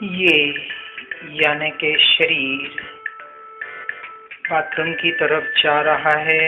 ये यानी के शरीर बाथरूम की तरफ जा रहा है।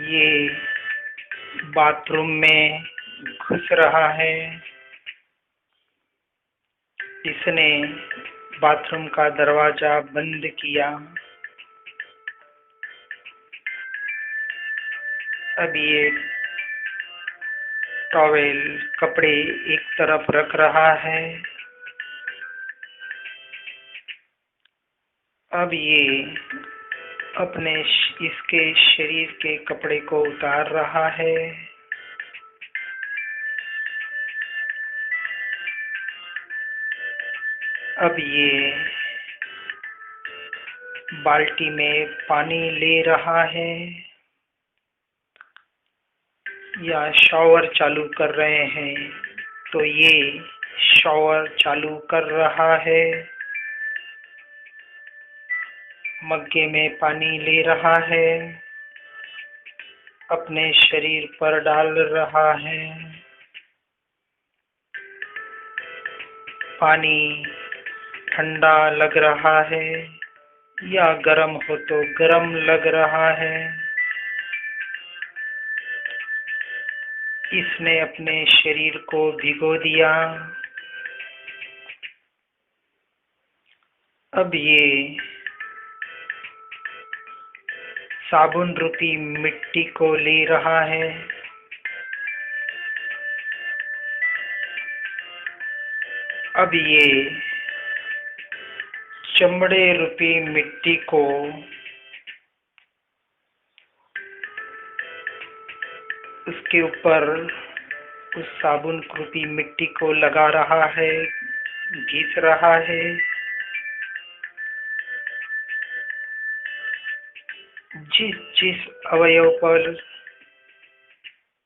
ये बाथरूम में घुस रहा है। इसने बाथरूम का दरवाजा बंद किया। अब ये टॉवेल कपड़े एक तरफ रख रहा है। अब ये अपने इसके शरीर के कपड़े को उतार रहा है। अब ये बाल्टी में पानी ले रहा है या शॉवर चालू कर रहे हैं, तो ये शॉवर चालू कर रहा है। मग्गे में पानी ले रहा है, अपने शरीर पर डाल रहा है। पानी ठंडा लग रहा है या गर्म हो तो गर्म लग रहा है। इसने अपने शरीर को भिगो दिया। अब ये साबुन रूपी मिट्टी को ले रहा है। अब ये चमड़े रूपी मिट्टी को उसके ऊपर उस साबुन रूपी मिट्टी को लगा रहा है, घिस रहा है। जिस जिस अवयव पर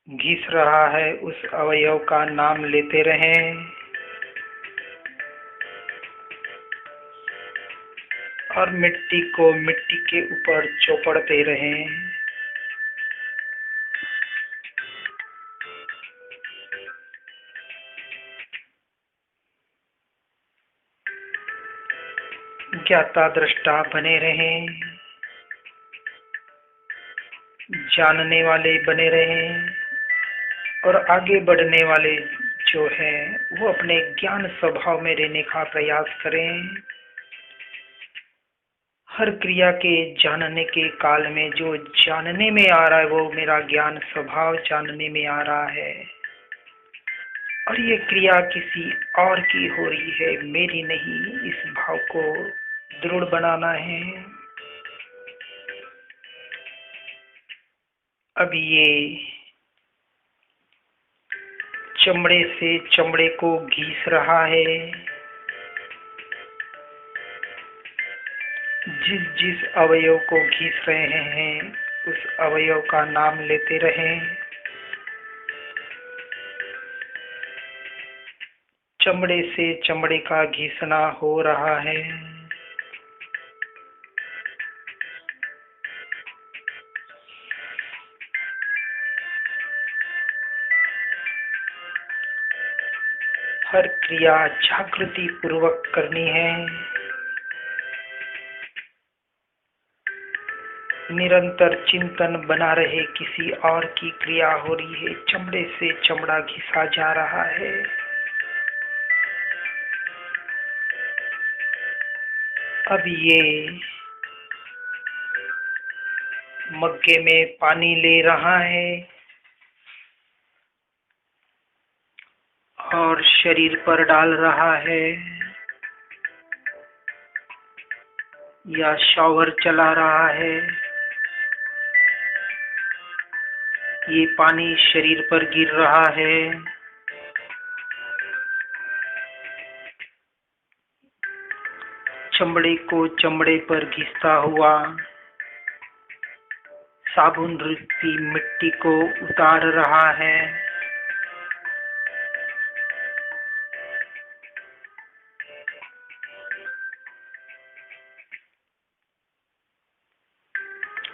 घिस रहा है उस अवयव का नाम लेते रहें और मिट्टी को मिट्टी के ऊपर चौपड़ते रहें। ज्ञाता दृष्टा बने रहें, जानने वाले बने रहें और आगे बढ़ने वाले जो हैं वो अपने ज्ञान स्वभाव में रहने का प्रयास करें। हर क्रिया के जानने के काल में जो जानने में आ रहा है वो मेरा ज्ञान स्वभाव जानने में आ रहा है और ये क्रिया किसी और की हो रही है, मेरी नहीं। इस भाव को दृढ़ बनाना है। अब ये चमड़े से चमड़े को घिस रहा है। जिस जिस अवयव को घिस रहे हैं उस अवयव का नाम लेते रहें। चमड़े से चमड़े का घिसना हो रहा है। हर क्रिया जागृति पूर्वक करनी है। निरंतर चिंतन बना रहे, किसी और की क्रिया हो रही है, चमड़े से चमड़ा घिसा जा रहा है। अब ये मग्गे में पानी ले रहा है और शरीर पर डाल रहा है या शॉवर चला रहा है। ये पानी शरीर पर गिर रहा है। चमड़े को चमड़े पर घिसता हुआ साबुन रूपी मिट्टी को उतार रहा है।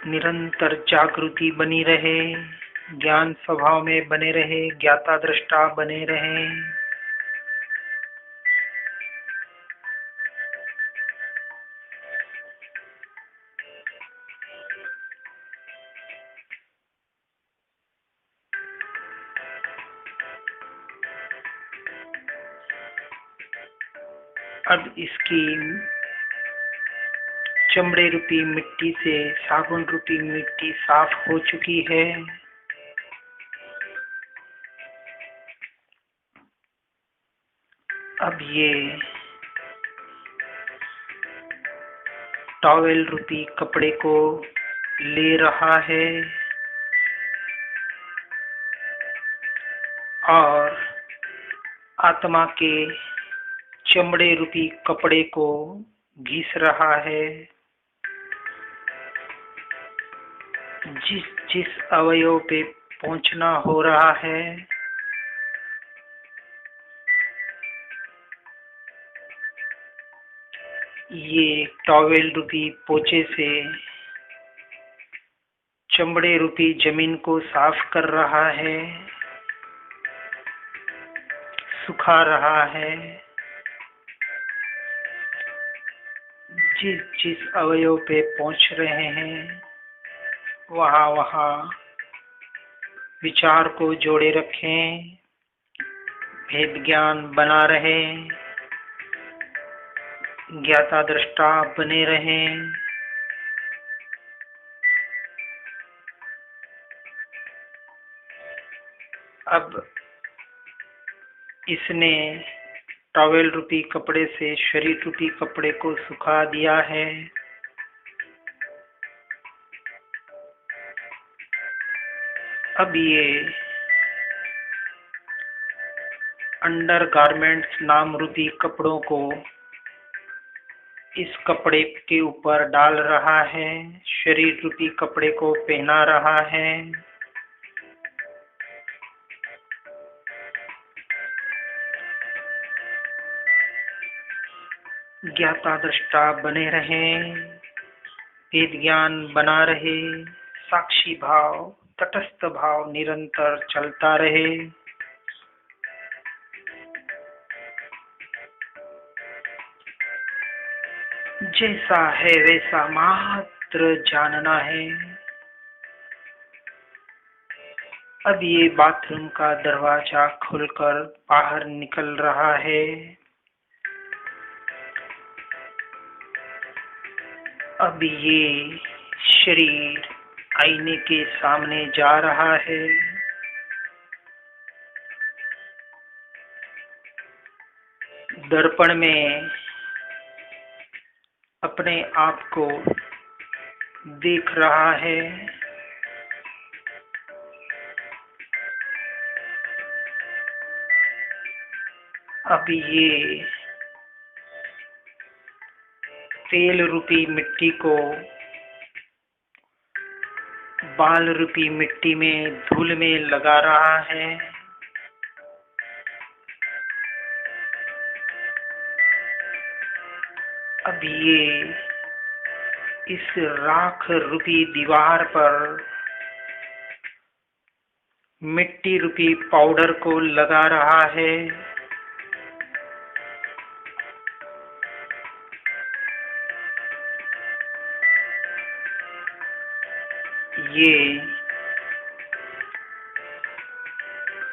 निरंतर जागृति बनी रहे, ज्ञान स्वभाव में बने रहे, ज्ञाता दृष्टा बने रहे। अब इसकी चमड़े रूपी मिट्टी से साबुन रूपी मिट्टी साफ हो चुकी है। अब ये टॉवेल रूपी कपड़े को ले रहा है और आत्मा के चमड़े रूपी कपड़े को घिस रहा है। जिस जिस अवयव पे पहुंचना हो रहा है, ये टॉवेल रूपी पोचे से चमड़े रूपी जमीन को साफ कर रहा है, सुखा रहा है। जिस जिस अवयव पे पहुंच रहे हैं, वहाँ वहाँ विचार को जोड़े रखें, भेद ज्ञान बना रहे, ज्ञाता दृष्टा बने रहें। अब इसने टॉवेल रूपी कपड़े से शरीर रूपी कपड़े को सुखा दिया है। अब ये अंडर गारमेंट्स नाम रूपी कपड़ों को इस कपड़े के ऊपर डाल रहा है, शरीर रूपी कपड़े को पहना रहा है। ज्ञाता दृष्टा बने रहें, वेद ज्ञान बना रहे, साक्षी भाव तटस्थ भाव निरंतर चलता रहे। जैसा है वैसा मात्र जानना है। अब ये बाथरूम का दरवाजा खुलकर बाहर निकल रहा है। अब ये शरीर आईने के सामने जा रहा है। दर्पण में अपने आप को देख रहा है। अब ये तेल रूपी मिट्टी को बाल रूपी मिट्टी में धूल में लगा रहा है। अब ये इस राख रूपी दीवार पर मिट्टी रूपी पाउडर को लगा रहा है। ये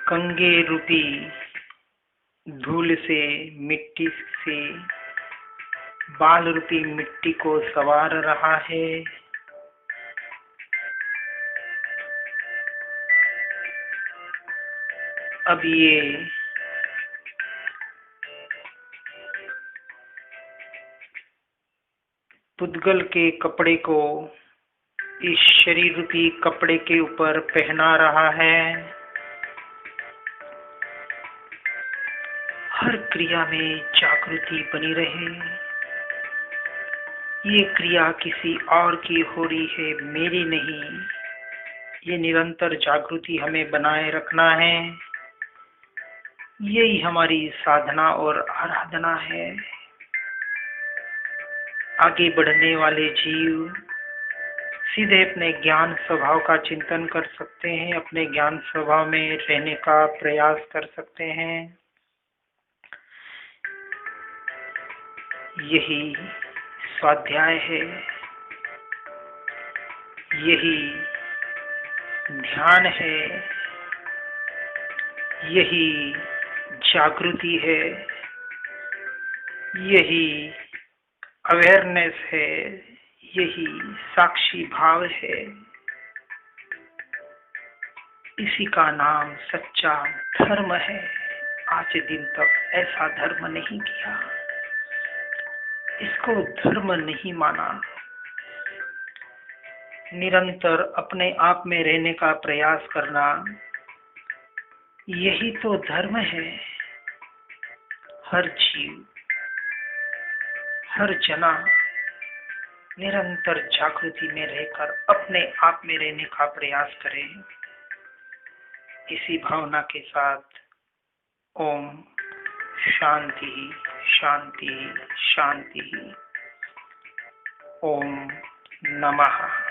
कंगे रूपी धूल से मिट्टी से बाल रूपी मिट्टी को सवार रहा है। अब ये पुद्गल के कपड़े को इस शरीर रूपी कपड़े के ऊपर पहना रहा है। हर क्रिया में जागृति बनी रहे। ये क्रिया किसी और की हो रही है, मेरी नहीं। ये निरंतर जागृति हमें बनाए रखना है। यही हमारी साधना और आराधना है। आगे बढ़ने वाले जीव सीधे अपने ज्ञान स्वभाव का चिंतन कर सकते हैं, अपने ज्ञान स्वभाव में रहने का प्रयास कर सकते हैं। यही स्वाध्याय है, यही ध्यान है, यही जागृति है। यही अवेयरनेस है, यही साक्षी भाव है। इसी का नाम सच्चा धर्म है। आज दिन तक ऐसा धर्म नहीं किया, इसको धर्म नहीं माना। निरंतर अपने आप में रहने का प्रयास करना, यही तो धर्म है। हर जीव, हर जना निरंतर जागृति में रहकर अपने आप में रहने का प्रयास करें। इसी भावना के साथ ओम शांति शांति शांति। ओम नमः।